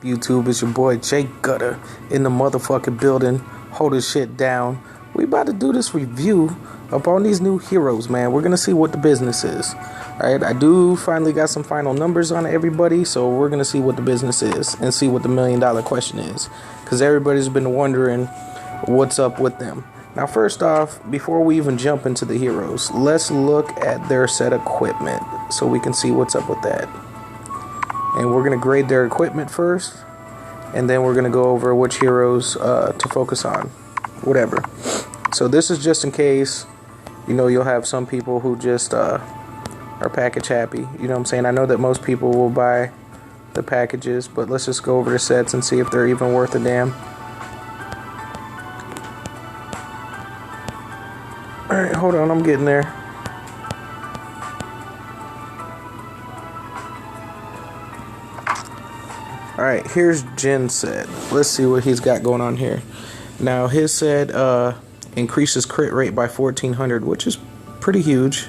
YouTube? It's your boy Jay Gutter in the motherfucking building, holding shit down. We about to do this review up on these new heroes, man. We're gonna see what the business is. Alright, I do finally got some final numbers on everybody, so we're gonna see what the business is and see what the $1 million question is. Because everybody's been wondering what's up with them. Now, first off, before we even jump into the heroes, let's look at their set equipment so we can see what's up with that. And we're going to grade their equipment first, and then we're going to go over which heroes to focus on. Whatever. So this is just in case, you'll have some people who just are package happy. You know what I'm saying? I know that most people will buy the packages, but let's just go over the sets and see if they're even worth a damn. Alright, hold on, I'm getting there. Alright, here's Jin's set. Let's see what he's got going on here. Now, his set increases crit rate by 1400, which is pretty huge.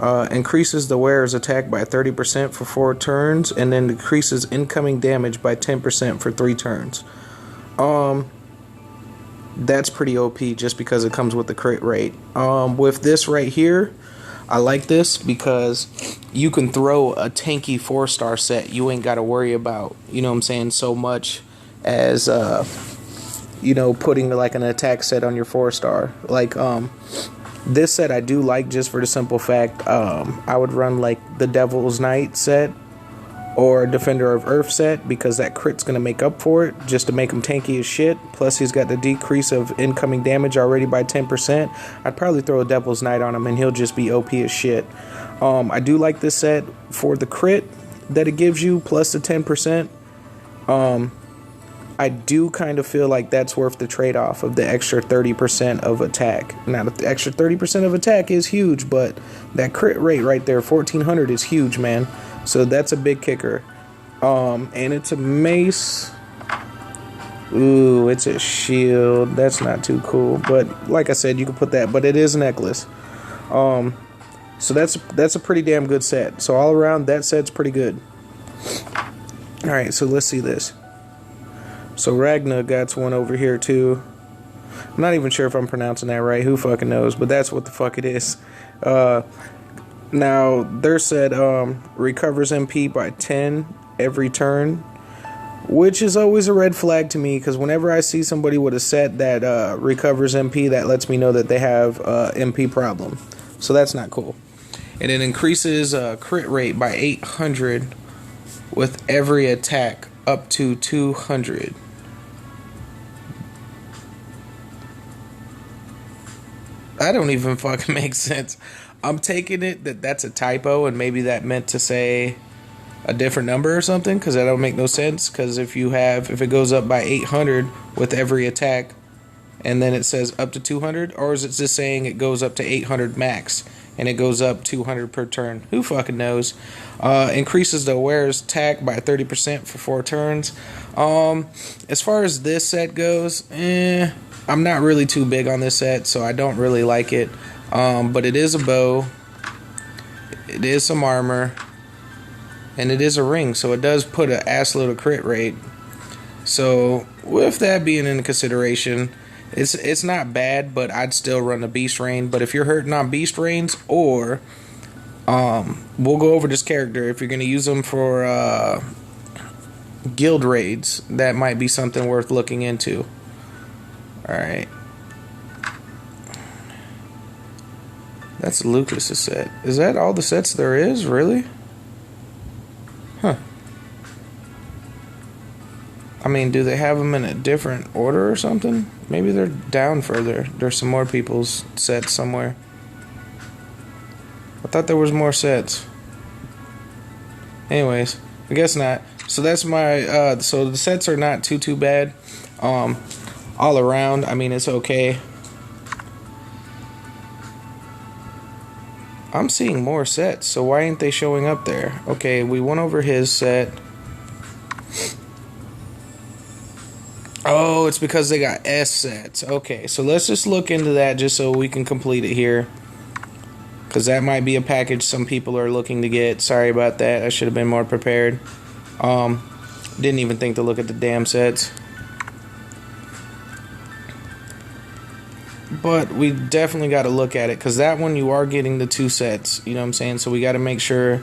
Increases the wearer's attack by 30% for 4 turns, and then decreases incoming damage by 10% for 3 turns. That's pretty OP just because it comes with the crit rate. With this right here, I like this because you can throw a tanky 4-star set. You ain't got to worry about, so much as, putting like an attack set on your 4-star. Like, this set I do like just for the simple fact, I would run like the Devil's Knight set or Defender of Earth set, because that crit's going to make up for it, just to make him tanky as shit. Plus he's got the decrease of incoming damage already by 10%. I'd probably throw a Devil's Knight on him and he'll just be OP as shit. I do like this set for the crit that it gives you, plus the 10%. I do kind of feel like that's worth the trade-off of the extra 30% of attack. Now, the extra 30% of attack is huge, but that crit rate right there, 1400, is huge, man. So that's a big kicker. And it's a mace. Ooh, it's a shield. That's not too cool. But like I said, you can put that. But it is a necklace. So that's a pretty damn good set. So all around, that set's pretty good. Alright, so let's see this. So Ragna got one over here too. I'm not even sure if I'm pronouncing that right. Who fucking knows? But that's what the fuck it is. Now, their set recovers MP by 10 every turn, which is always a red flag to me, because whenever I see somebody with a set that recovers MP, that lets me know that they have MP problem. So that's not cool. And it increases crit rate by 800 with every attack up to 200. That don't even fucking make sense. I'm taking it that that's a typo, and maybe that meant to say a different number or something, because that don't make no sense. Because if it goes up by 800 with every attack, and then it says up to 200, or is it just saying it goes up to 800 max and it goes up 200 per turn? Who fucking knows? Increases the wearer's attack by 30% for 4 turns. As far as this set goes, I'm not really too big on this set, so I don't really like it. But it is a bow, it is some armor, and it is a ring, so it does put an assload of crit rate. So with that being in consideration, it's not bad, but I'd still run a beast rain. But if you're hurting on beast rains, or we'll go over this character, if you're going to use them for guild raids, that might be something worth looking into. Alright. That's Lucas's set. Is that all the sets there is? Really? Huh. I mean, do they have them in a different order or something? Maybe they're down further. There's some more people's sets somewhere. I thought there was more sets. Anyways, I guess not. So that's my, so the sets are not too bad. All around, I mean, it's okay. I'm seeing more sets, so why ain't they showing up there? Okay, we went over his set. Oh, it's because they got S sets. Okay, so let's just look into that just so we can complete it here. Because that might be a package some people are looking to get. Sorry about that. I should have been more prepared. Didn't even think to look at the damn sets. But we definitely got to look at it, because that one you are getting the 2 sets. You know what I'm saying? So we got to make sure,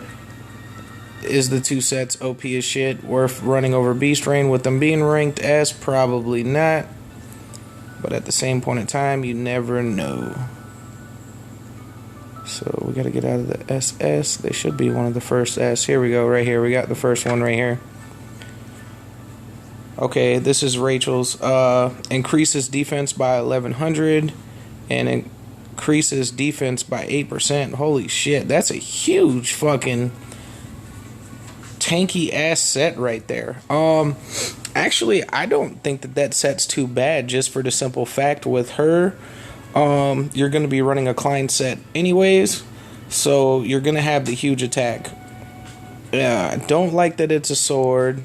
is the 2 sets OP as shit, worth running over Beast Rain with them being ranked S? Probably not. But at the same point in time, you never know. So we got to get out of the SS. They should be one of the first S. Here we go, right here. We got the first one right here. Okay, this is Rachel's. Increases defense by 1100 and increases defense by 8%. Holy shit, that's a huge fucking tanky ass set right there. Actually, I don't think that set's too bad, just for the simple fact with her, you're going to be running a Klein set anyways, so you're going to have the huge attack. Yeah, I don't like that it's a sword.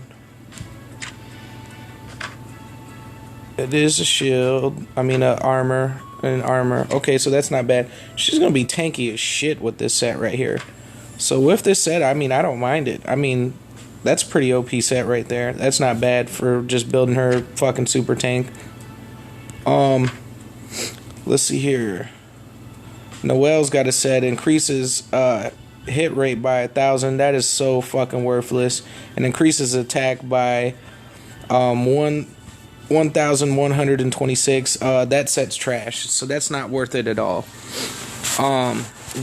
It is a shield. I mean, armor. Okay, so that's not bad. She's going to be tanky as shit with this set right here. So with this set, I mean, I don't mind it. I mean, that's pretty OP set right there. That's not bad for just building her fucking super tank. Let's see here. Noelle's got a set. Increases hit rate by 1,000. That is so fucking worthless. And increases attack by 1,126. That set's trash, so that's not worth it at all.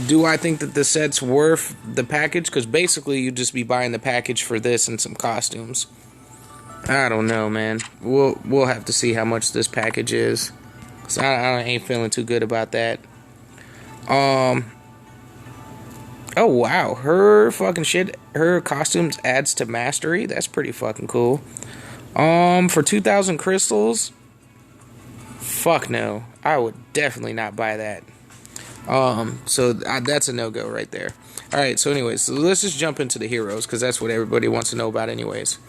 Do I think that the set's worth the package? Because basically you'd just be buying the package for this and some costumes. I don't know, man. We'll have to see how much this package is. So I ain't feeling too good about that. Oh wow, her fucking shit, her costumes adds to mastery. That's pretty fucking cool. For 2,000 crystals, fuck no. I would definitely not buy that. So that's a no-go right there. Alright, so anyways, so let's just jump into the heroes, because that's what everybody wants to know about anyways.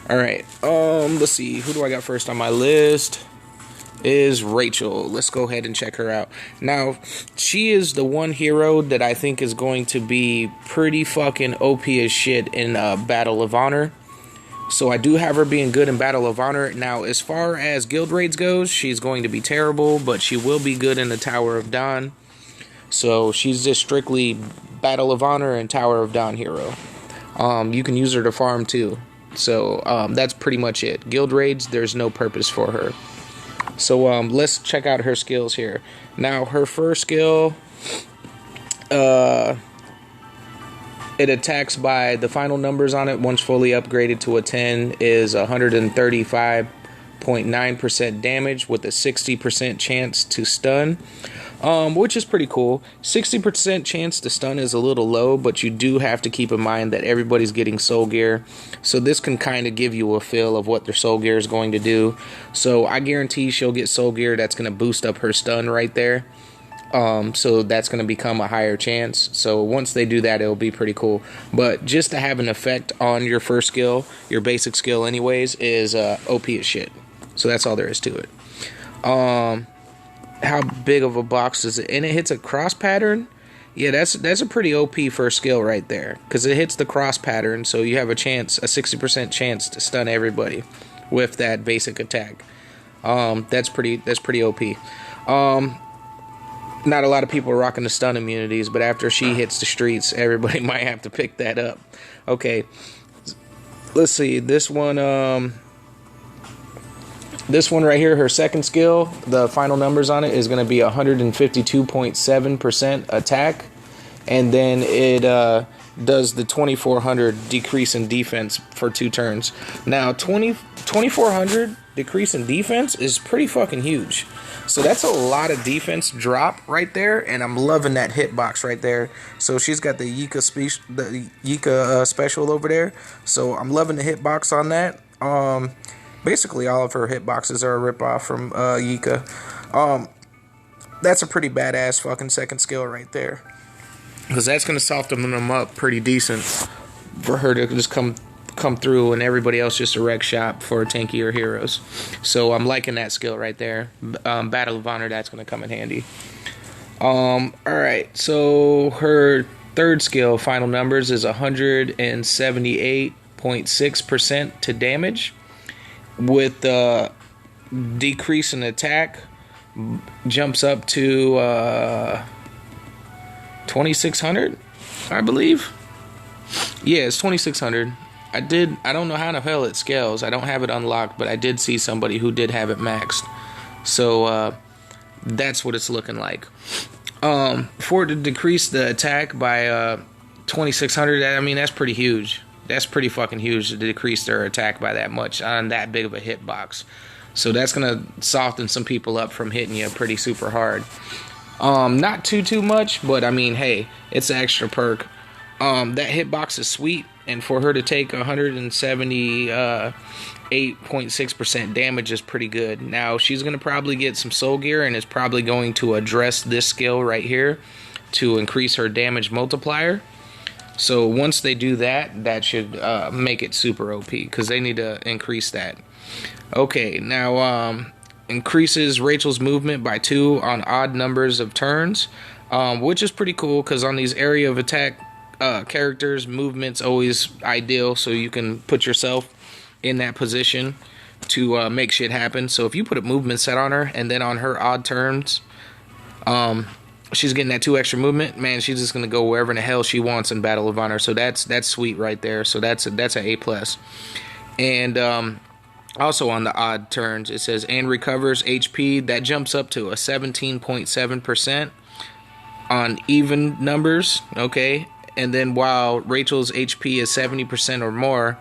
Alright, let's see, who do I got first on my list? Is Rachel. Let's go ahead and check her out. Now, she is the one hero that I think is going to be pretty fucking OP as shit in Battle of Honor. So I do have her being good in Battle of Honor. Now, as far as guild raids goes, she's going to be terrible, but she will be good in the Tower of Dawn. So she's just strictly Battle of Honor and Tower of Dawn hero. You can use her to farm too. So that's pretty much it. Guild raids, there's no purpose for her. So let's check out her skills here. Now, her first skill, it attacks by the final numbers on it, once fully upgraded to a 10, is 135.9% damage with a 60% chance to stun, which is pretty cool. 60% chance to stun is a little low, but you do have to keep in mind that everybody's getting soul gear, so this can kind of give you a feel of what their soul gear is going to do. So I guarantee she'll get soul gear that's going to boost up her stun right there. So that's going to become a higher chance. So once they do that, it'll be pretty cool. But just to have an effect on your first skill, your basic skill anyways, is OP as shit. So that's all there is to it. How big of a box is it? And it hits a cross pattern. Yeah, that's a pretty OP first skill right there, because it hits the cross pattern, so you have a 60% chance to stun everybody with that basic attack. That's pretty OP. Not a lot of people are rocking the stun immunities, but after she hits the streets, everybody might have to pick that up. Okay, let's see. This one right here, her second skill, the final numbers on it is going to be 152.7% attack, and then it does the 2400 decrease in defense for 2 turns. Now, 2400 decrease in defense is pretty fucking huge. So that's a lot of defense drop right there, and I'm loving that hitbox right there. So she's got the Yika special over there. So I'm loving the hitbox on that. Basically all of her hitboxes are a ripoff from Yika. That's a pretty badass fucking second skill right there, because that's going to soften them up pretty decent for her to just come through and everybody else just a wreck shop for tankier heroes. So I'm liking that skill right there. Battle of Honor, that's going to come in handy. Alright, so her third skill, final numbers, is 178 17.6% to damage. With decrease in attack, jumps up to 2600, I believe. Yeah, it's 2600. I don't know how the hell it scales. I don't have it unlocked, but I did see somebody who did have it maxed. So that's what it's looking like. For it to decrease the attack by 2600, I mean, that's pretty huge. That's pretty fucking huge to decrease their attack by that much on that big of a hitbox. So that's gonna soften some people up from hitting you pretty super hard. Not too much, but I mean, hey, it's an extra perk. That hitbox is sweet, and for her to take 178.6% damage is pretty good. Now, she's going to probably get some soul gear, and is probably going to address this skill right here to increase her damage multiplier. So once they do that, that should make it super OP, because they need to increase that. Okay, now increases Rachel's movement by 2 on odd numbers of turns, which is pretty cool, because on these area of attack characters, movement's always ideal, so you can put yourself in that position to make shit happen. So if you put a movement set on her, and then on her odd turns, she's getting that 2 extra movement, man, she's just gonna go wherever in the hell she wants in Battle of Honor. So that's sweet right there. So that's an A+. And also on the odd turns, it says and recovers HP. That jumps up to a 17.7% on even numbers. Okay. And then while Rachel's HP is 70% or more,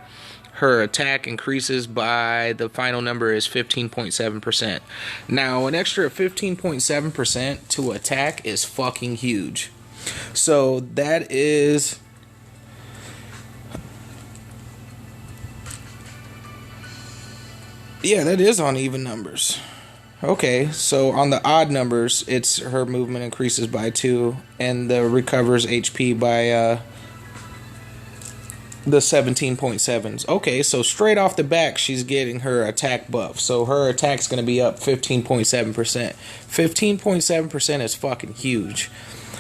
her attack increases by, the final number is 15.7%. Now, an extra 15.7% to attack is fucking huge. So that is... yeah, that is on even numbers. Okay, so on the odd numbers, it's her movement increases by 2, and the recovers HP by the 17.7s. Okay, so straight off the back, she's getting her attack buff. So her attack's going to be up 15.7%. 15.7% is fucking huge.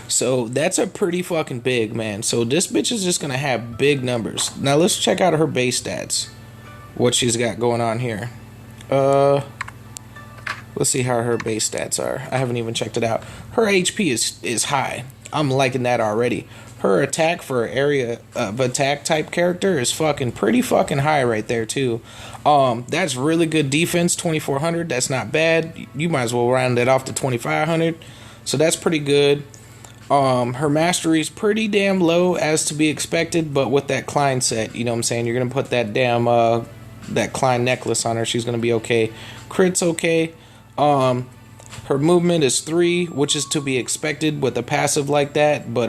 So that's a pretty fucking big, man. So this bitch is just going to have big numbers. Now let's check out her base stats. What she's got going on here. Let's see how her base stats are. I haven't even checked it out. Her HP is high. I'm liking that already. Her attack for area of attack type character is pretty fucking high right there too. That's really good defense, 2400. That's not bad. You might as well round that off to 2500. So that's pretty good. Her mastery is pretty damn low, as to be expected, but with that Klein set, you know what I'm saying, you're gonna put that damn that Klein necklace on her, she's gonna be okay. Crit's okay. Her movement is 3, which is to be expected with a passive like that, but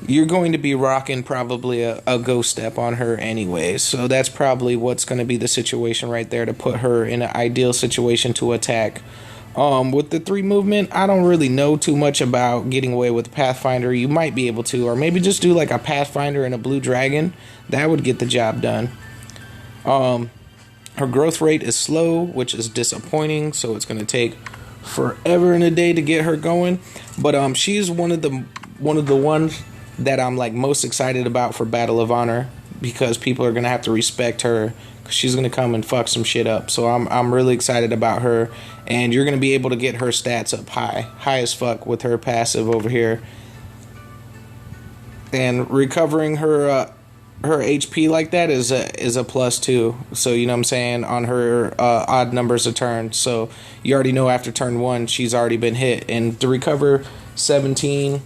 you're going to be rocking probably a ghost step on her anyway, so that's probably what's going to be the situation right there to put her in an ideal situation to attack. With the 3 movement, I don't really know too much about getting away with Pathfinder. You might be able to, or maybe just do like a Pathfinder and a Blue Dragon. That would get the job done. Her growth rate is slow, which is disappointing, so it's going to take forever and a day to get her going. But she's one of the ones that I'm like most excited about for Battle of Honor, because people are going to have to respect her, because she's going to come and fuck some shit up. So I'm really excited about her, and you're going to be able to get her stats up high as fuck with her passive over here. And recovering her HP like that is a plus too. So you know what I'm saying, on her odd numbers of turns. So you already know after turn 1 she's already been hit, and to recover 17,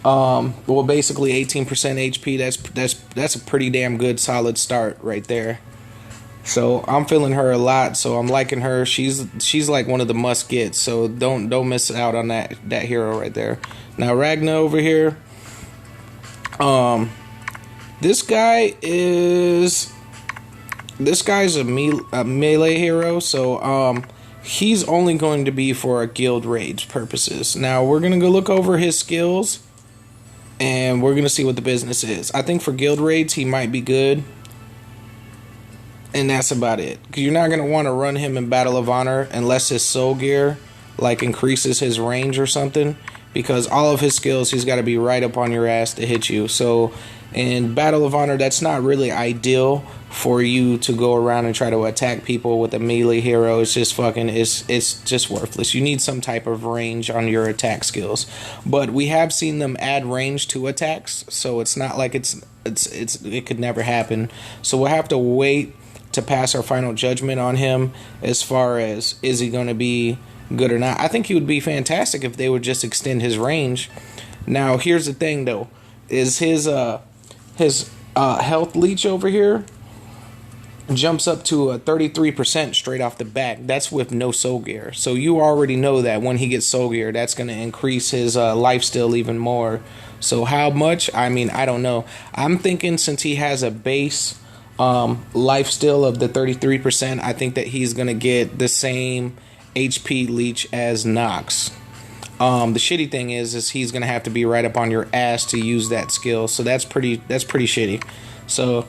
well basically 18% HP. That's a pretty damn good solid start right there. So I'm feeling her a lot. So I'm liking her. She's like one of the must gets. So don't miss out on that hero right there. Now Ragna over here. This guy's a melee hero, so he's only going to be for guild raids purposes. Now we're gonna go look over his skills, and we're gonna see what the business is. I think for guild raids he might be good, and that's about it. Because you're not gonna want to run him in Battle of Honor unless his soul gear like increases his range or something, because all of his skills he's got to be right up on your ass to hit you. So In Battle of Honor, that's not really ideal for you to go around and try to attack people with a melee hero. It's just fucking, it's just worthless. You need some type of range on your attack skills. But we have seen them add range to attacks, so it's not like it could never happen. So we'll have to wait to pass our final judgment on him as far as is he going to be good or not. I think he would be fantastic if they would just extend his range. Now, here's the thing though, is his health leech over here jumps up to a 33% straight off the bat. That's with no soul gear. So you already know that when he gets soul gear, that's going to increase his lifesteal even more. So how much? I mean, I don't know. I'm thinking since he has a base lifesteal of the 33%, I think that he's going to get the same HP leech as Nox. The shitty thing is he's going to have to be right up on your ass to use that skill. So that's pretty shitty. So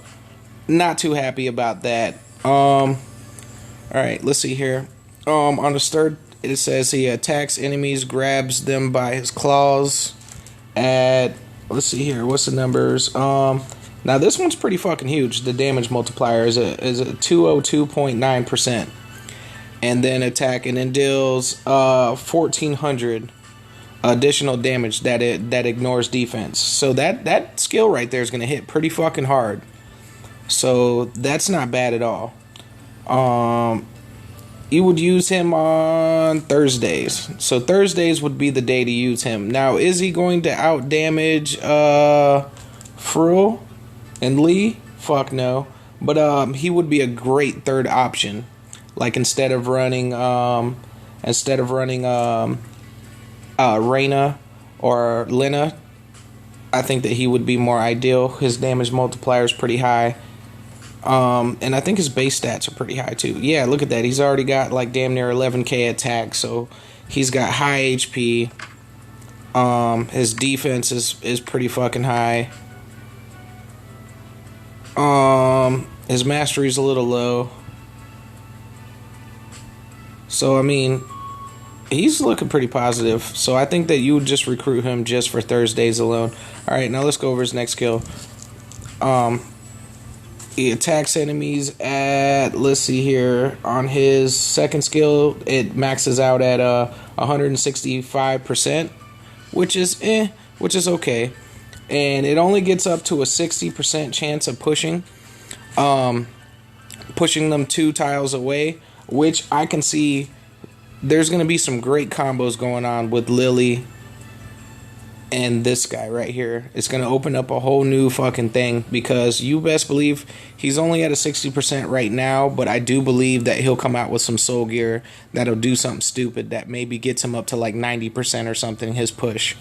not too happy about that. All right, let's see here. On the third, it says he attacks enemies, grabs them by his claws. Let's see here. What's the numbers? Now this one's pretty fucking huge. The damage multiplier is a 202.9%, and then attack and then deals 1,400 additional damage that ignores defense. So that skill right there is gonna hit pretty fucking hard. So that's not bad at all. You would use him on Thursdays. So Thursdays would be the day to use him. Now, is he going to out damage Frill and Lee? Fuck no. But he would be a great third option. Like instead of running Reyna or Lena, I think that he would be more ideal. His damage multiplier is pretty high. And I think his base stats are pretty high too. Yeah, look at that. He's already got like damn near 11k attack, so he's got high HP. His defense is pretty fucking high. His mastery's a little low. So I mean, he's looking pretty positive. So I think that you would just recruit him just for Thursdays alone. Alright, now let's go over his next skill. He attacks enemies at, let's see here, on his second skill, it maxes out at 165%, which is okay. And it only gets up to a 60% chance of pushing them 2 tiles away, which I can see there's going to be some great combos going on with Lily and this guy right here. It's going to open up a whole new fucking thing, because you best believe he's only at a 60% right now, but I do believe that he'll come out with some soul gear that'll do something stupid that maybe gets him up to like 90% or something, his push.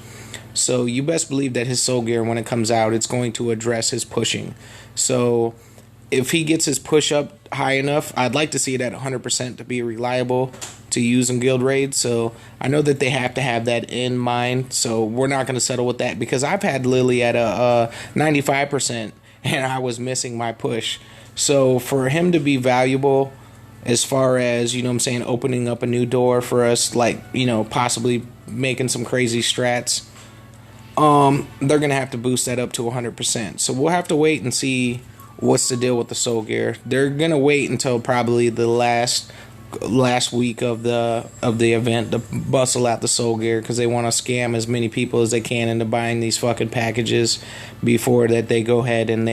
So you best believe that his soul gear, when it comes out, it's going to address his pushing. So if he gets his push up high enough, I'd like to see it at 100% to be reliable to use in guild raids. So I know that they have to have that in mind, so we're not going to settle with that, because I've had Lily at a 95% and I was missing my push. So for him to be valuable as far as, you know what I'm saying, opening up a new door for us, like, you know, possibly making some crazy strats, they're going to have to boost that up to 100%. So we'll have to wait and see what's the deal with the soul gear. They're going to wait until probably the last week of the event to bustle out the soul gear, because they want to scam as many people as they can into buying these fucking packages before that they go ahead and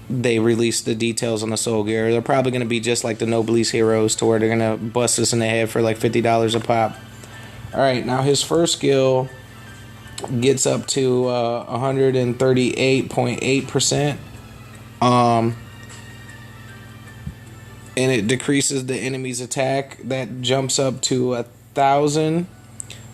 they release the details on the soul gear. They're probably going to be just like the Noblesse heroes, to where they're going to bust us in the head for like $50 a pop. Alright, now his first skill gets up to 138.8%. And it decreases the enemy's attack. That jumps up to 1,000.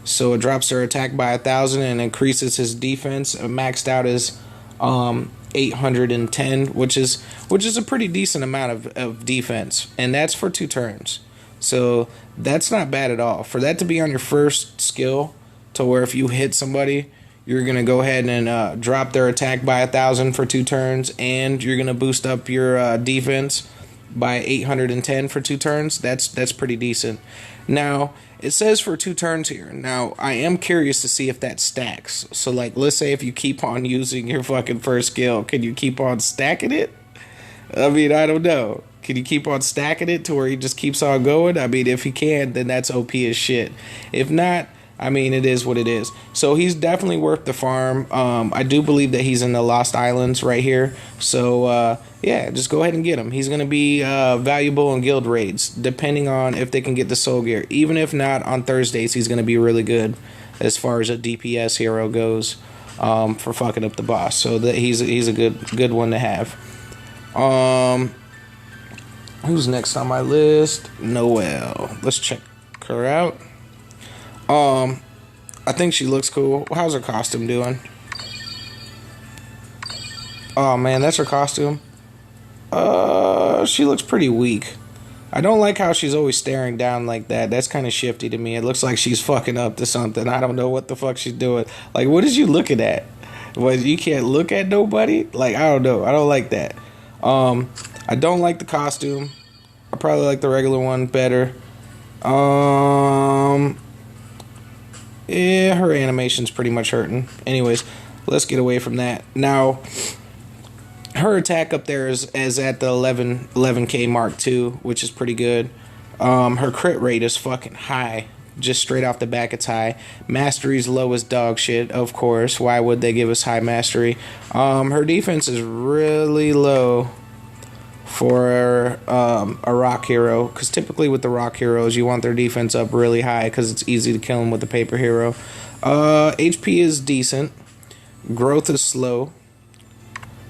So it drops their attack by 1,000 and increases his defense. Maxed out is 810, which is a pretty decent amount of defense. And that's for 2 turns. So that's not bad at all. For that to be on your first skill, to where if you hit somebody, you're going to go ahead and drop their attack by 1,000 for 2 turns, and you're going to boost up your defense. by 810 for 2 turns. That's pretty decent. Now, it says for 2 turns here. Now, I am curious to see if that stacks. So, like, let's say if you keep on using your fucking first skill, can you keep on stacking it? I mean, I don't know. Can you keep on stacking it to where he just keeps on going? I mean, if he can, then that's OP as shit. If not, I mean, it is what it is. So he's definitely worth the farm. I do believe that he's in the Lost Islands right here. So, yeah, just go ahead and get him. He's going to be valuable in guild raids, depending on if they can get the soul gear. Even if not, on Thursdays, he's going to be really good as far as a DPS hero goes for fucking up the boss. So that he's a good one to have. Who's next on my list? Noelle. Let's check her out. I think she looks cool. How's her costume doing? Oh man, that's her costume. She looks pretty weak. I don't like how she's always staring down like that. That's kind of shifty to me. It looks like she's fucking up to something. I don't know what the fuck she's doing. Like, what is you looking at? What, you can't look at nobody? Like, I don't know. I don't like that. I don't like the costume. I probably like the regular one better. Yeah, her animation's pretty much hurting. Anyways, let's get away from that. Now, her attack up there is at the 11k mark too, which is pretty good. Her crit rate is fucking high. Just straight off the back, it's high. Mastery's low as dog shit, of course. Why would they give us high mastery? Her defense is really low for a rock hero, because typically with the rock heroes you want their defense up really high because it's easy to kill them with the paper hero. HP is decent. Growth is slow,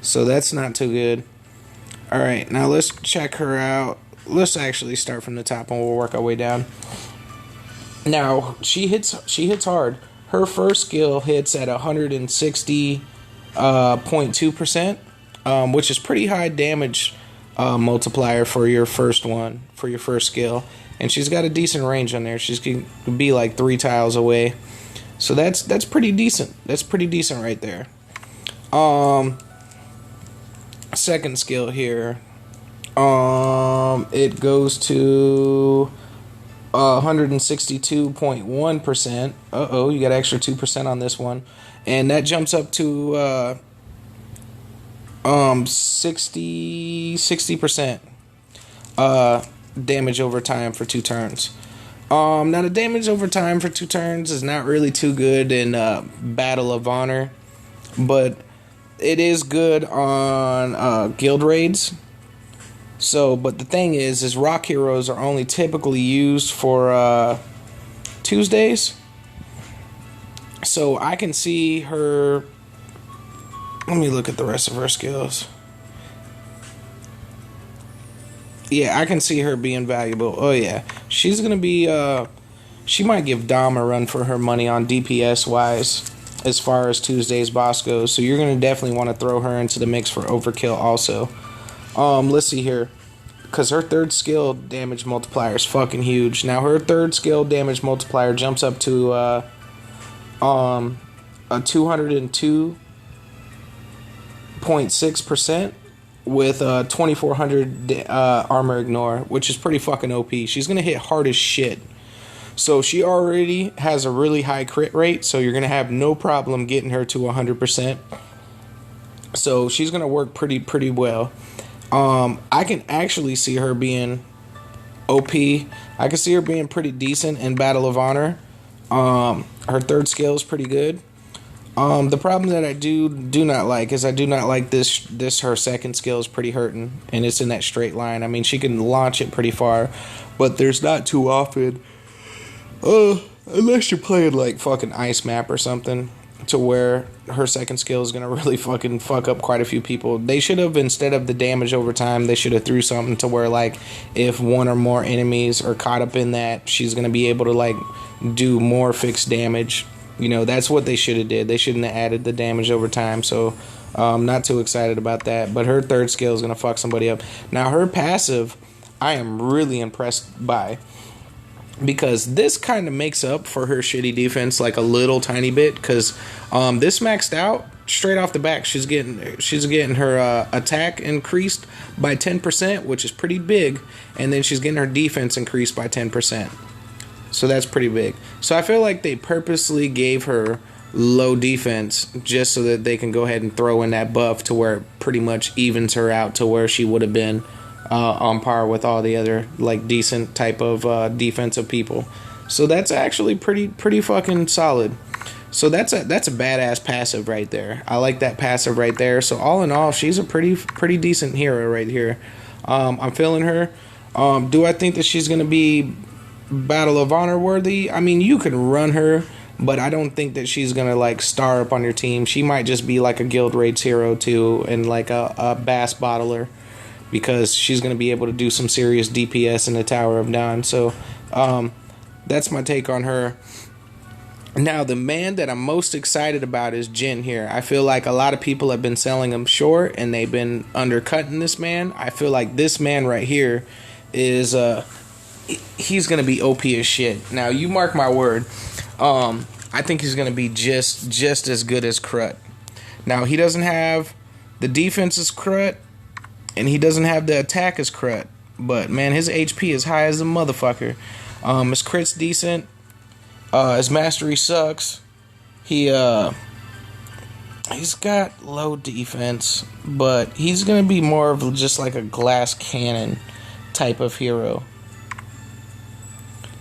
so that's not too good. Alright, now let's check her out. Let's actually start from the top and we'll work our way down. Now, she hits hard. Her first skill hits at 160.2%, which is pretty high damage multiplier for your first skill, and she's got a decent range on there. She's gonna be like 3 tiles away, so that's pretty decent. That's pretty decent right there. Second skill here, it goes to 162.1%. You got extra 2% on this one, and that jumps up to 60% damage over time for 2 turns. Now the damage over time for 2 turns is not really too good in Battle of Honor, but it is good on guild raids. So, but the thing is rock heroes are only typically used for Tuesdays. So I can see her. Let me look at the rest of her skills. Yeah, I can see her being valuable. Oh yeah, she's gonna be. She might give Dom a run for her money on DPS wise, as far as Tuesday's boss goes. So you're gonna definitely want to throw her into the mix for overkill also. Let's see here, because her third skill damage multiplier is fucking huge. Now her third skill damage multiplier jumps up to a 202.6% with 2400 armor ignore, which is pretty fucking OP. She's gonna hit hard as shit. So she already has a really high crit rate, so you're gonna have no problem getting her to 100%. So she's gonna work pretty well. I can actually see her being OP. I can see her being pretty decent in Battle of Honor. Her third skill is pretty good. The problem that I do not like is I do not like this her second skill is pretty hurting, and it's in that straight line. I mean, she can launch it pretty far, but there's not too often, unless you're playing like fucking Ice Map or something, to where her second skill is gonna really fucking fuck up quite a few people. They should have, instead of the damage over time, they should have threw something to where, like, if one or more enemies are caught up in that, she's gonna be able to like do more fixed damage. You know, that's what they should have did. They shouldn't have added the damage over time. So I'm not too excited about that. But her third skill is going to fuck somebody up. Now, her passive, I am really impressed by. because this kind of makes up for her shitty defense like a little tiny bit. Because this maxed out straight off the back. She's getting her attack increased by 10%, which is pretty big, and then she's getting her defense increased by 10%. So that's pretty big. So I feel like they purposely gave her low defense just so that they can go ahead and throw in that buff to where it pretty much evens her out to where she would have been on par with all the other like decent type of defensive people. So that's actually pretty fucking solid. So that's a badass passive right there. I like that passive right there. So all in all, she's a pretty decent hero right here. I'm feeling her. Do I think that she's gonna be Battle of Honor worthy? I mean, you can run her, but I don't think that she's gonna like star up on your team. She might just be like a guild raids hero too, and like a bass bottler, because she's gonna be able to do some serious DPS in the Tower of Dawn. So that's my take on her. Now, the man that I'm most excited about is Jin here. I feel like a lot of people have been selling him short and they've been undercutting this man. I feel like this man right here is he's gonna be OP as shit. Now, you mark my word. I think he's gonna be just as good as Krut. Now, he doesn't have the defense as Krut, and he doesn't have the attack as Krut. But man, his HP is high as a motherfucker. His crit's decent. His mastery sucks. He's got low defense, but he's gonna be more of just like a glass cannon type of hero.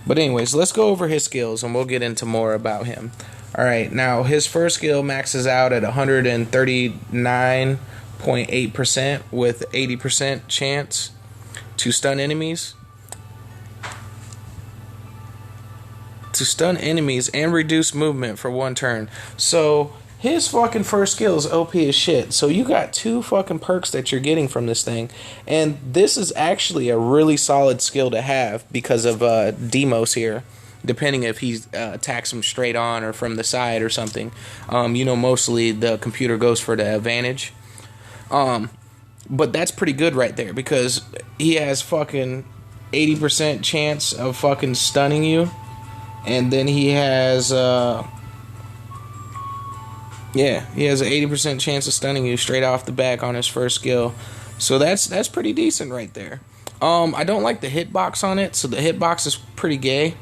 But anyways, let's go over his skills and we'll get into more about him. Alright, now his first skill maxes out at 139.8% with 80% chance to stun enemies. And reduce movement for 1 turn. So his fucking first skill is OP as shit. So you got 2 fucking perks that you're getting from this thing, and this is actually a really solid skill to have because of Demos here. Depending if he attacks him straight on or from the side or something, mostly the computer goes for the advantage. But that's pretty good right there because he has fucking 80% chance of fucking stunning you. And then he has, he has an 80% chance of stunning you straight off the back on his first skill. So that's pretty decent right there. I don't like the hitbox on it, so the hitbox is pretty gay.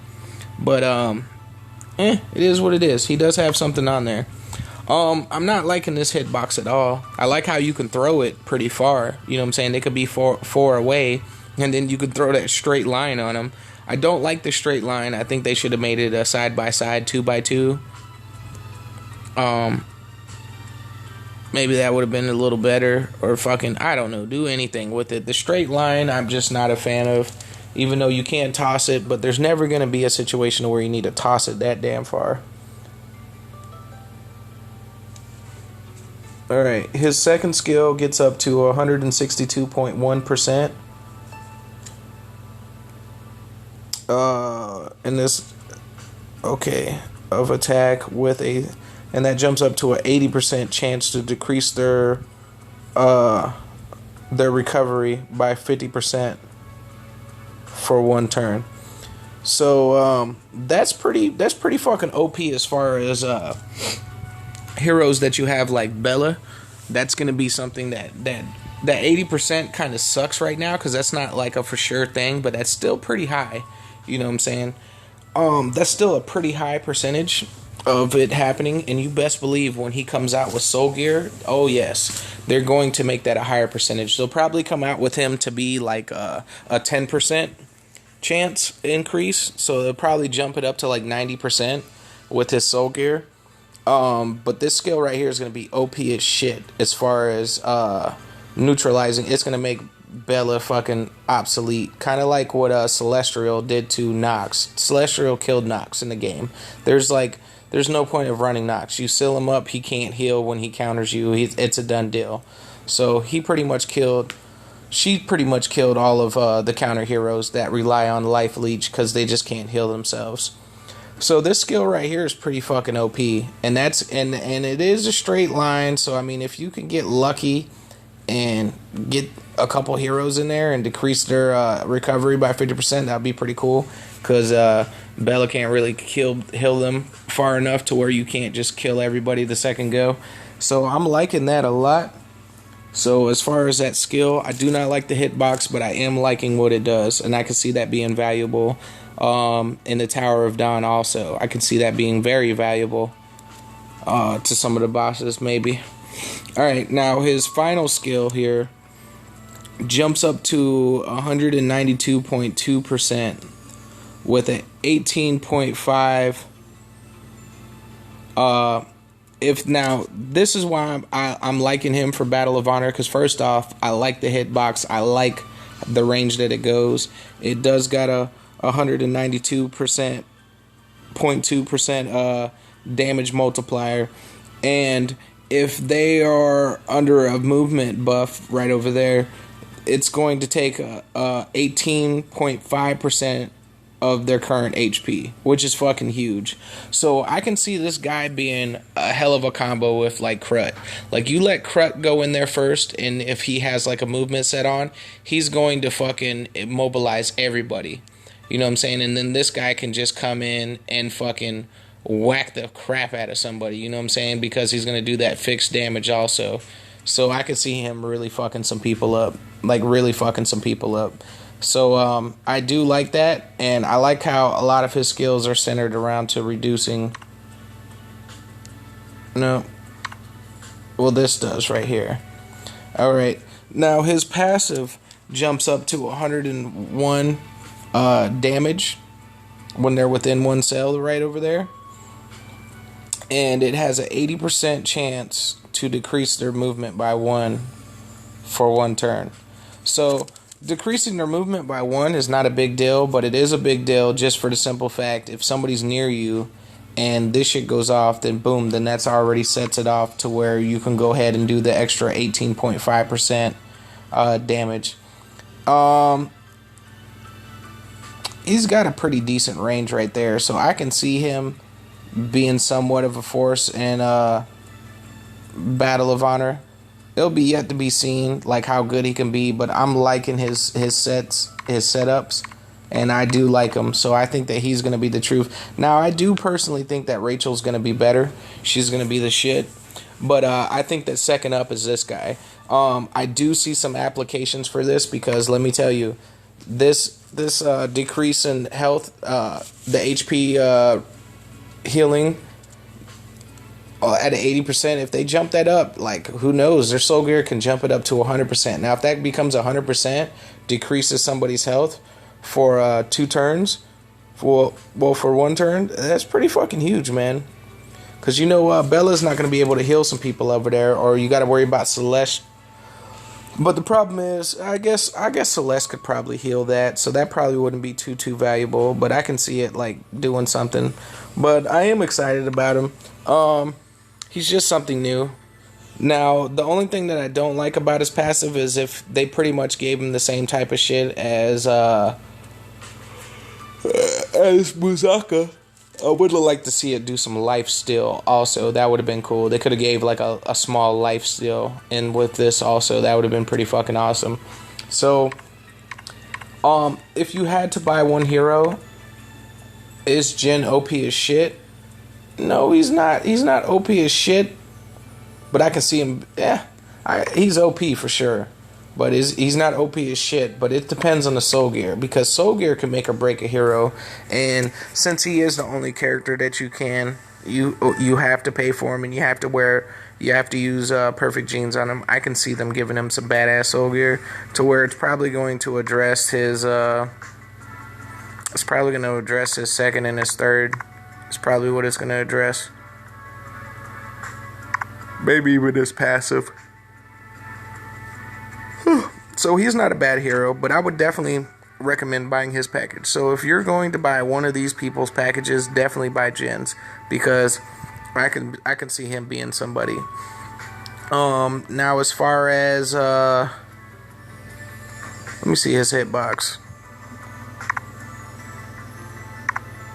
But, it is what it is. He does have something on there. I'm not liking this hitbox at all. I like how you can throw it pretty far. You know what I'm saying? They could be four away, and then you could throw that straight line on them. I don't like the straight line. I think they should have made it a side-by-side 2x2. Maybe that would have been a little better. Or fucking, I don't know, do anything with it. The straight line, I'm just not a fan of. Even though you can toss it, but there's never going to be a situation where you need to toss it that damn far. Alright, his second skill gets up to 162.1%. And this of attack with and that jumps up to an 80% chance to decrease their recovery by 50% for 1 turn. So that's pretty fucking OP as far as heroes that you have like Bella. That's gonna be something that 80% kind of sucks right now because that's not like a for sure thing, but that's still pretty high. You know what I'm saying? That's still a pretty high percentage of it happening, and you best believe when he comes out with Soul Gear, oh yes, they're going to make that a higher percentage. They'll probably come out with him to be like a 10% chance increase, so they'll probably jump it up to like 90% with his Soul Gear. But this skill right here is going to be OP as shit as far as neutralizing. It's going to make Bella fucking obsolete, kind of like what Celestial did to Nox. Celestial killed Nox in the game. There's no point of running Nox. You seal him up, he can't heal when he counters you. It's a done deal. So she pretty much killed all of the counter heroes that rely on life leech because they just can't heal themselves. So this skill right here is pretty fucking OP, and it is a straight line. So I mean, if you can get lucky and get a couple heroes in there and decrease their recovery by 50%, that'd be pretty cool. Because Bella can't really heal them far enough to where you can't just kill everybody the second go. So I'm liking that a lot. So as far as that skill, I do not like the hitbox, but I am liking what it does, and I can see that being valuable in the Tower of Dawn also. I can see that being very valuable to some of the bosses, maybe. Alright, now his final skill here jumps up to 192.2% with an 18.5 if now this is why I'm liking him for Battle of Honor, because first off, I like the hitbox, I like the range that it goes. It does got a 192% 0.2% damage multiplier, and if they are under a movement buff right over there, it's going to take 18.5% of their current HP, which is fucking huge. So I can see this guy being a hell of a combo with like Krut. Like, you let Krut go in there first, and if he has like a movement set on, he's going to fucking immobilize everybody. You know what I'm saying? And then this guy can just come in and fucking whack the crap out of somebody. You know what I'm saying? Because he's going to do that fixed damage also. So I can see him really fucking some people up. Like, really fucking some people up. So I do like that, and I like how a lot of his skills are centered around to reducing. No. Well, this does right here. Alright. Now his passive jumps up to 101 damage when they're within one cell right over there. And it has an 80% chance to decrease their movement by 1 for 1 turn. So decreasing their movement by 1 is not a big deal, but it is a big deal just for the simple fact if somebody's near you and this shit goes off, then boom, then that's already sets it off to where you can go ahead and do the extra 18.5% damage. He's got a pretty decent range right there, so I can see him being somewhat of a force in Battle of Honor. It'll be yet to be seen, like, how good he can be, but I'm liking his setups, and I do like him, so I think that he's going to be the truth. Now, I do personally think that Rachel's going to be better. She's going to be the shit, but I think that second up is this guy. I do see some applications for this, because let me tell you, this decrease in health, the HP healing at 80%, if they jump that up, like, who knows, their soul gear can jump it up to 100%. Now if that becomes 100%, decreases somebody's health for 2 turns, for 1 turn, that's pretty fucking huge, man. Because you know Bella's not going to be able to heal some people over there, or you got to worry about Celeste. But the problem is, I guess Celeste could probably heal that, so that probably wouldn't be too valuable, but I can see it like doing something. But I am excited about him. He's just something new. Now, the only thing that I don't like about his passive is if they pretty much gave him the same type of shit as Musaka. I would have liked to see it do some life steal also. That would have been cool. They could have gave like a small life steal in with this also. That would have been pretty fucking awesome. So, if you had to buy one hero, is Jin OP as shit? No, he's not. He's not OP as shit. But I can see him. Yeah, he's OP for sure. But he's not OP as shit. But it depends on the soul gear, because soul gear can make or break a hero. And since he is the only character that you have to pay for him, and you have to use perfect genes on him. I can see them giving him some badass soul gear to where it's probably going to address his. It's probably going to address his second and his third. It's probably what it's going to address. Maybe even his passive. So he's not a bad hero, but I would definitely recommend buying his package. So if you're going to buy one of these people's packages, definitely buy Jin's, because I can see him being somebody. Now as far as let me see his hitbox.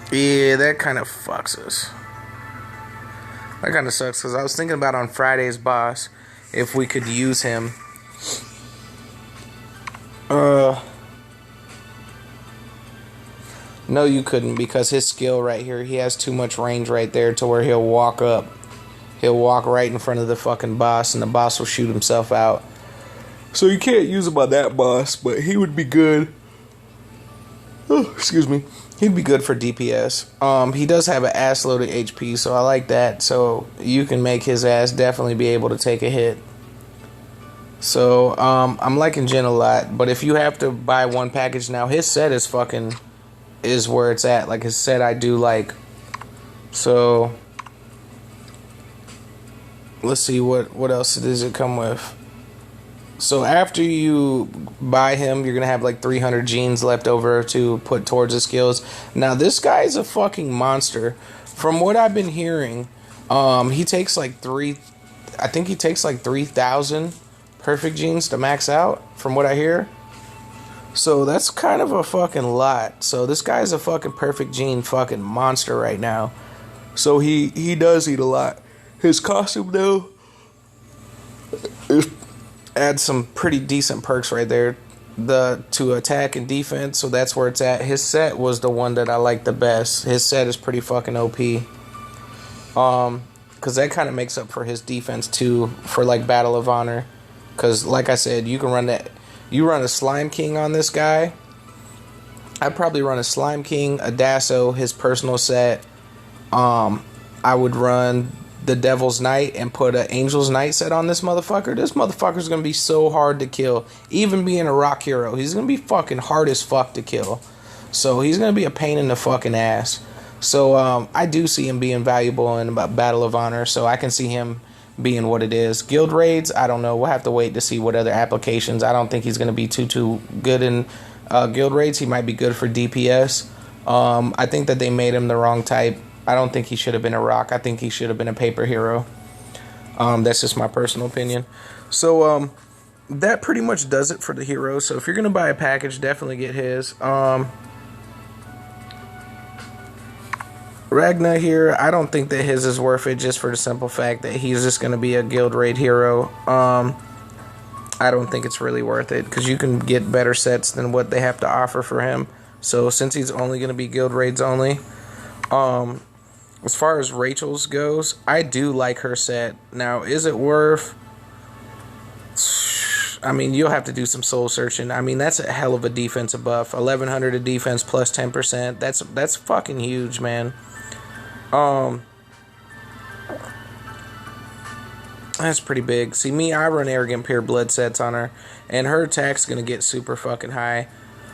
Yeah, that kind of fucks us. That kind of sucks, because I was thinking about on Friday's boss if we could use him Uh, no, you couldn't, because his skill right here, he has too much range right there to where he'll walk up. He'll walk right in front of the fucking boss, and the boss will shoot himself out. So you can't use him on that boss, but he would be good. Oh, excuse me. He'd be good for DPS. He does have an ass load of HP, so I like that. So you can make his ass definitely be able to take a hit. So I'm liking Jin a lot, but if you have to buy one package now, his set is where it's at. Like his set, I do like. So let's see what else does it come with. So after you buy him, you're gonna have like 300 genes left over to put towards his skills. Now this guy is a fucking monster. From what I've been hearing, he takes like 3,000 perfect genes to max out. From what I hear, so that's kind of a fucking lot. So this guy's a fucking perfect gene fucking monster right now. So he does eat a lot. His costume though is add some pretty decent perks right there, to attack and defense, so that's where it's at. His set was the one that I like the best. His set is pretty fucking OP, because that kind of makes up for his defense too, for like Battle of Honor, because like I said, you can run that. You run a Slime King on this guy. I'd probably run a Slime King, a Dasso, his personal set. I would run the Devil's Knight and put an Angel's Knight set on this motherfucker. This motherfucker's gonna be so hard to kill. Even being a rock hero, he's gonna be fucking hard as fuck to kill. So he's gonna be a pain in the fucking ass. So I do see him being valuable in Battle of Honor. So I can see him being what it is. Guild raids, I don't know. We'll have to wait to see what other applications. I don't think he's gonna be too good in guild raids. He might be good for DPS. I think that they made him the wrong type. I don't think he should have been a rock. I think he should have been a paper hero. That's just my personal opinion. So that pretty much does it for the heroes. So if you're going to buy a package, definitely get his. Ragna here, I don't think that his is worth it, just for the simple fact that he's just going to be a guild raid hero. I don't think it's really worth it, because you can get better sets than what they have to offer for him. So since he's only going to be guild raids only, as far as Rachel's goes, I do like her set. Now, is it worth? I mean, you'll have to do some soul searching. I mean, that's a hell of a defensive buff. 1100 of defense plus 10%. That's fucking huge, man. That's pretty big. See, me, I run Arrogant Pure Blood sets on her, and her attack's gonna get super fucking high.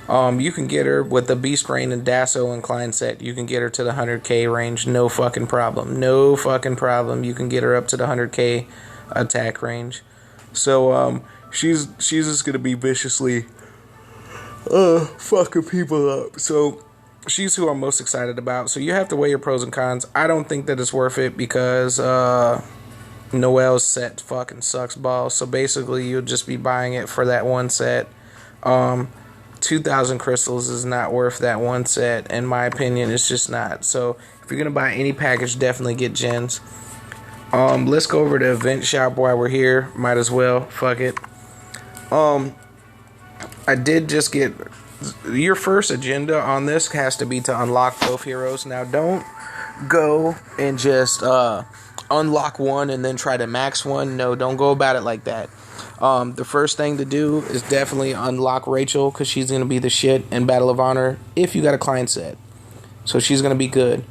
You can get her with the Beast Rain and Dasso Incline set. You can get her to the 100k range, no fucking problem. No fucking problem. You can get her up to the 100k attack range. So she's just gonna be viciously fucking people up. So she's who I'm most excited about. So you have to weigh your pros and cons. I don't think that it's worth it, because Noelle's set fucking sucks balls. So basically you'll just be buying it for that one set. 2,000 crystals is not worth that one set, in my opinion. It's just not. So if you're gonna buy any package, definitely get gens. Let's go over to event shop while we're here. Might as well. Fuck it. I did just get your first agenda on this has to be to unlock both heroes. Now don't go and just unlock one and then try to max one. No, don't go about it like that. The first thing to do is definitely unlock Rachel, because she's going to be the shit in Battle of Honor if you got a client set. So she's going to be good.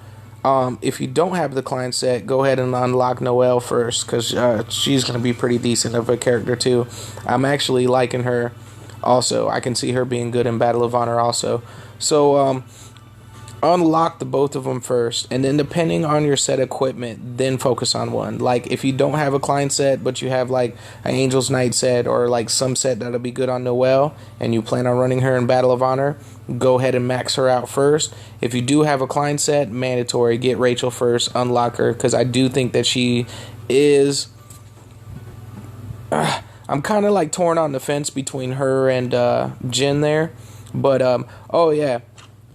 If you don't have the client set, go ahead and unlock Noelle first, because she's going to be pretty decent of a character too. I'm actually liking her also. I can see her being good in Battle of Honor also. So unlock the both of them first, and then depending on your set equipment, then focus on one. Like if you don't have a client set, but you have like an Angel's Knight set, or like some set that'll be good on Noelle, and you plan on running her in Battle of Honor, go ahead and max her out first. If you do have a client set, mandatory, get Rachel first, unlock her, because I do think that she is I'm kind of like torn on the fence between her and Jin there. But oh yeah,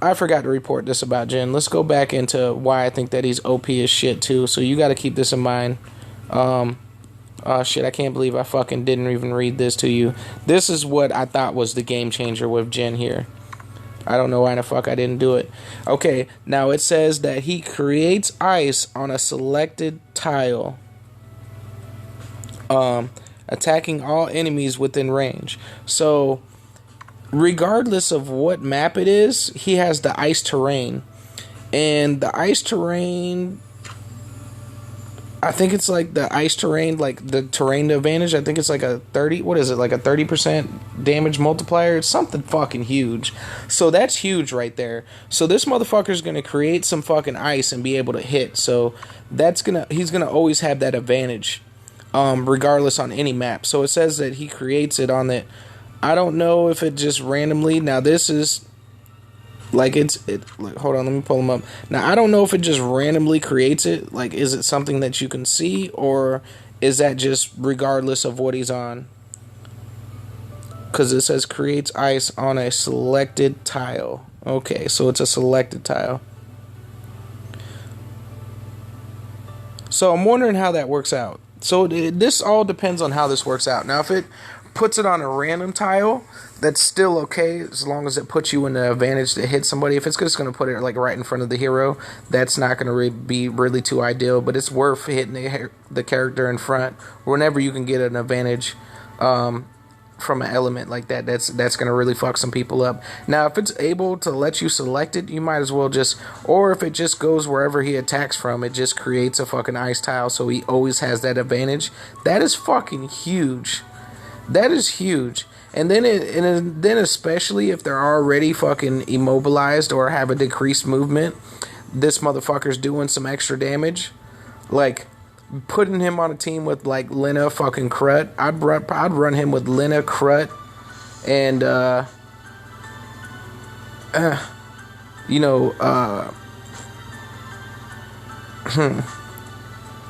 I forgot to report this about Jin. Let's go back into why I think that he's OP as shit too. So you got to keep this in mind. Oh shit, I can't believe I fucking didn't even read this to you. This is what I thought was the game changer with Jin here. I don't know why the fuck I didn't do it. Okay, now it says that he creates ice on a selected tile, attacking all enemies within range. So, regardless of what map it is, he has the ice terrain. And the ice terrain, I think it's like the ice terrain, like the terrain advantage. I think it's like a 30, what is it, like a 30% damage multiplier? It's something fucking huge. So that's huge right there. So this motherfucker's gonna create some fucking ice and be able to hit. So he's gonna always have that advantage, regardless on any map. So it says that he creates it on it. I don't know if it just randomly. Now this is like like, hold on, let me pull them up. Now I don't know if it just randomly creates it. Like, is it something that you can see, or is that just regardless of what he's on? Because it says creates ice on a selected tile. Okay, so it's a selected tile. So I'm wondering how that works out. So this all depends on how this works out. Now if it puts it on a random tile, that's still okay as long as it puts you in the advantage to hit somebody. If it's just going to put it like right in front of the hero, that's not going to be really too ideal, but it's worth hitting the character in front whenever you can get an advantage from an element like that. That's going to really fuck some people up. Now if it's able to let you select it, you might as well just, or if it just goes wherever he attacks from, it just creates a fucking ice tile so he always has that advantage. That is fucking huge. That is huge. And then then especially if they're already fucking immobilized or have a decreased movement, this motherfucker's doing some extra damage. Like putting him on a team with like Lena fucking Krut. I'd run him with Lena Krut and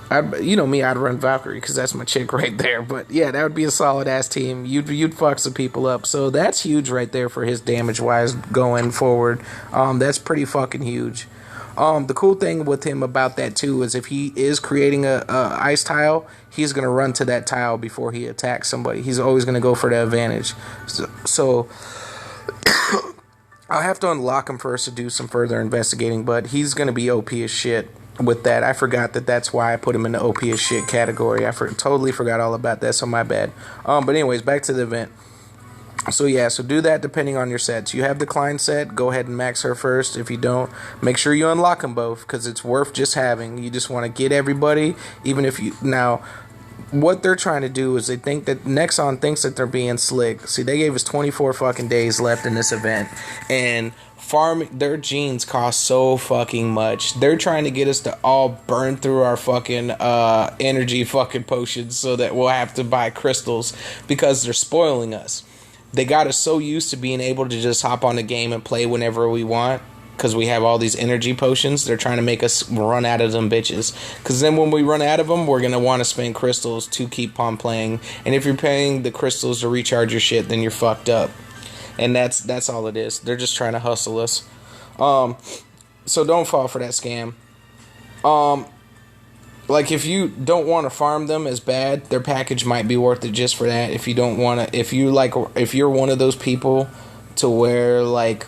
I'd run Valkyrie because that's my chick right there. But yeah, that would be a solid ass team. You'd fuck some people up. So that's huge right there for his damage wise going forward. That's pretty fucking huge. The cool thing with him about that too is if he is creating a ice tile, he's gonna run to that tile before he attacks somebody. He's always gonna go for the advantage. So I'll have to unlock him first to do some further investigating. But he's gonna be OP as shit. With that, I forgot that's why I put him in the OP as shit category. I totally forgot all about that, so my bad. But anyways, back to the event. So yeah, so do that depending on your sets. You have the Klein set, go ahead and max her first. If you don't, make sure you unlock them both, because it's worth just having. You just want to get everybody, even if you... Now, what they're trying to do is they think that Nexon thinks that they're being slick. See, they gave us 24 fucking days left in this event, and farming their genes cost so fucking much. They're trying to get us to all burn through our fucking energy fucking potions so that we'll have to buy crystals because they're spoiling us. They got us so used to being able to just hop on the game and play whenever we want because we have all these energy potions. They're trying to make us run out of them bitches, because then when we run out of them, we're going to want to spend crystals to keep on playing. And if you're paying the crystals to recharge your shit, then you're fucked up. And that's all it is. They're just trying to hustle us. So don't fall for that scam. Like if you don't want to farm them as bad, their package might be worth it just for that. If you don't want to, if you're one of those people to where like,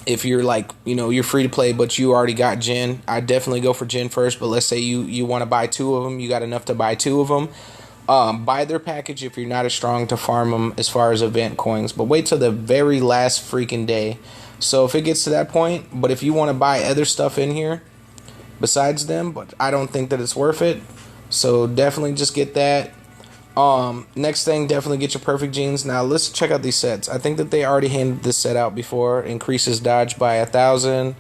if you're like, you're free to play, but you already got Jin, I'd definitely go for Jin first. But let's say you want to buy 2 of them, you got enough to buy 2 of them. Buy their package if you're not as strong to farm them as far as event coins, but wait till the very last freaking day. So if it gets to that point, but if you want to buy other stuff in here besides them, but I don't think that it's worth it, so definitely just get that. Next thing, definitely get your perfect genes. Now let's check out these sets. I think that they already handed this set out before. Increases dodge by 1,000.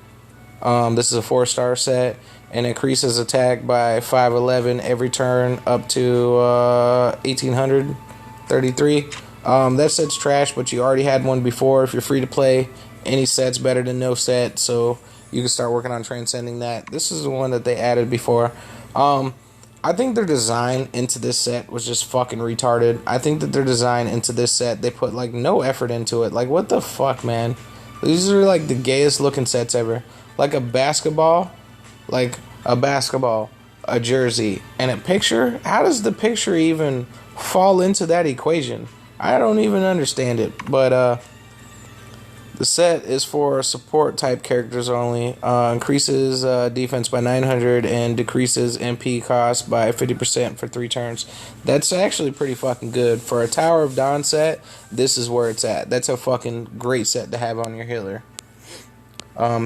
This is a 4-star set. And increases attack by 511 every turn up to 1833. That set's trash, but you already had one before. If you're free to play, any set's better than no set, so you can start working on transcending that. This is the one that they added before. I think their design into this set was just fucking retarded. I think that their design into this set, they put like no effort into it. Like, what the fuck, man? These are like the gayest looking sets ever. Like a basketball. a jersey and a picture. How does the picture even fall into that equation? I don't even understand it. But the set is for support type characters only. Increases defense by 900 and decreases MP cost by 50% for 3 turns. That's actually pretty fucking good. For a Tower of Dawn set, this is where it's at. That's a fucking great set to have on your healer.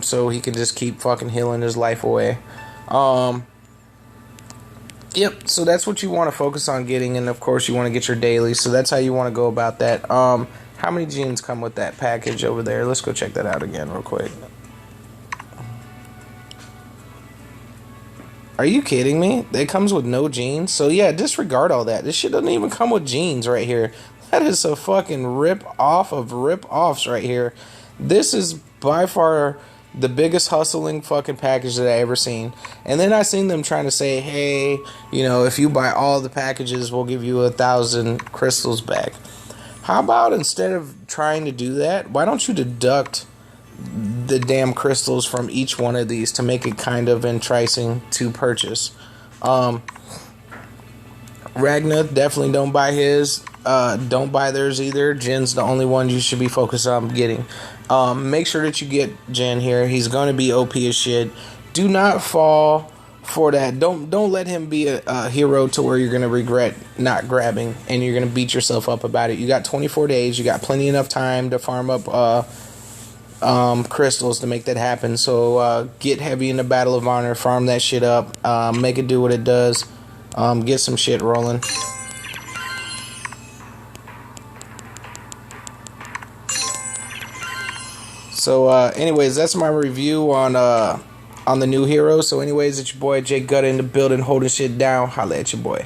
So he can just keep fucking healing his life away. Yep, so that's what you want to focus on getting, and of course you want to get your daily, so that's how you want to go about that. How many genes come with that package over there? Let's go check that out again real quick. Are you kidding me? It comes with no genes? So yeah, disregard all that. This shit doesn't even come with genes right here. That is a fucking rip-off of rip-offs right here. This is by far the biggest hustling fucking package that I ever seen. And then I seen them trying to say, hey, you know, if you buy all the packages, we'll give you 1,000 crystals back. How about instead of trying to do that, why don't you deduct the damn crystals from each one of these to make it kind of enticing to purchase? Ragna, definitely don't buy his. Don't buy theirs either. Jin's the only one you should be focused on getting. Make sure that you get Jin here. He's going to be OP as shit. Do not fall for that. Don't let him be a hero to where you're going to regret not grabbing and you're going to beat yourself up about it. You got 24 days. You got plenty enough time to farm up crystals to make that happen. So get heavy in the Battle of Honor. Farm that shit up. Make it do what it does. Get some shit rolling. So, anyways, that's my review on the new hero. So, anyways, it's your boy Jay Gutta in the building, holding shit down. Holla at your boy.